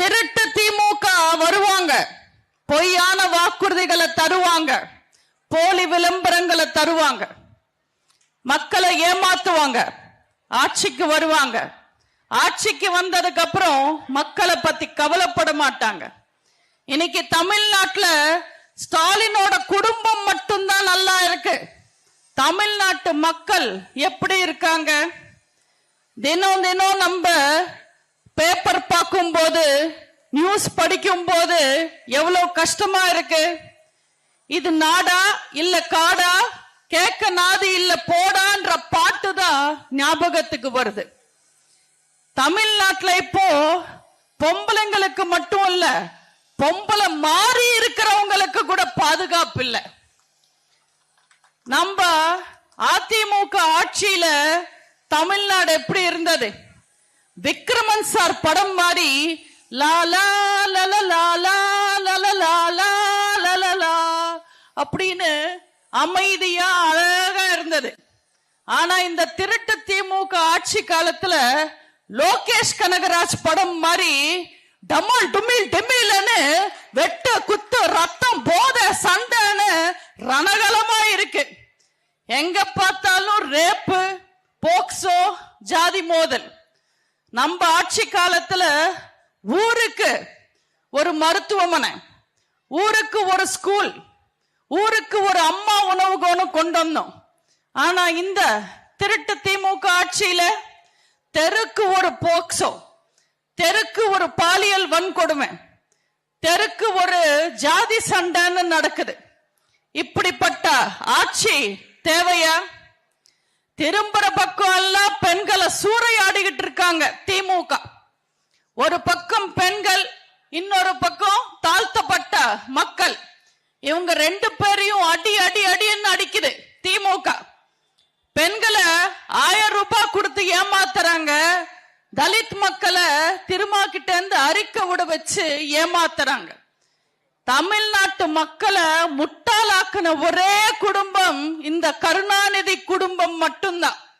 திருட்டு திமுக வருவாங்க, பொய்யான வாக்குறுதிகளை தருவாங்க, போலி விளம்பரங்களை தருவாங்க, மக்களை ஏமாத்துவாங்க, ஆட்சிக்கு வருவாங்க. ஆட்சிக்கு வந்ததுக்கு அப்புறம் மக்களை பத்தி கவலைப்பட மாட்டாங்க. இன்னைக்கு தமிழ்நாட்டுல ஸ்டாலினோட குடும்பம் மட்டும்தான் நல்லா இருக்கு. தமிழ்நாட்டு மக்கள் எப்படி இருக்காங்க? தினம் தினம் நம்ம பேப்பர் பார்க்கும் போது, நியூஸ் படிக்கும் போது எவ்வளவு கஷ்டமா இருக்கு. இது நாடா இல்ல காடா, கேட்க நாதி இல்ல போடான்ற பாட்டு தான் ஞாபகத்துக்கு வருது. தமிழ்நாட்டுல இப்போ பொம்பளைங்களுக்கு மட்டும் இல்ல, பொம்பளை மாறி இருக்கிறவங்களுக்கு கூட பாதுகாப்பு இல்லை. நம்ம அதிமுக ஆட்சியில தமிழ்நாடு எப்படி இருந்தது? விக்ரமன் சார் படம் மாதிரி லாலா லலலா லலலா அப்படின்னு அமைதியா அழகா இருந்தது. ஆனா இந்த திருட்டு திமுக ஆட்சி காலத்துல லோகேஷ் கனகராஜ் படம் மாதிரி டமால் டுமில் டெமில்னு வெட்டு குத்து ரத்தம் போத சண்டைன்னு ரணகலமா இருக்கு. எங்க பார்த்தாலும் ரேப்பு, போக்சோ, ஜாதி மோதல். நம்ம ஆட்சி காலத்துல ஊருக்கு ஒரு மருத்துவமனை, ஊருக்கு ஒரு ஸ்கூல், ஊருக்கு ஒரு அம்மா உணவகம் கொண்டு வந்தோம். ஆனா இந்த திருட்டு திமுக ஆட்சியில தெருக்கு ஒரு போக்சோ, தெருக்கு ஒரு பாலியல் வன்கொடுமை, தெருக்கு ஒரு ஜாதி சண்டைன்னு நடக்குது. இப்படிப்பட்ட ஆட்சி தேவையா? திரும்புற பக்கம் எல்லாம் பெண்களை சூறையாடிக்கிட்டு இருக்காங்க திமுக. ஒரு பக்கம் பெண்கள், இன்னொரு பக்கம் தாழ்த்தப்பட்ட மக்கள். இவங்க ரெண்டு பேரையும் அடி அடி அடின்னு அடிக்குது திமுக. பெண்களை 1000 ரூபாய் கொடுத்து ஏமாத்துறாங்க. தலித் மக்களை திருமா கிட்ட இருந்து அறிக்கை விட வச்சு ஏமாத்துறாங்க. தமிழ்நாட்டு மக்களை முட்டாளாக்குன ஒரே குடும்பம் இந்த கருணாநிதி குடும்பம் மட்டும்தான்.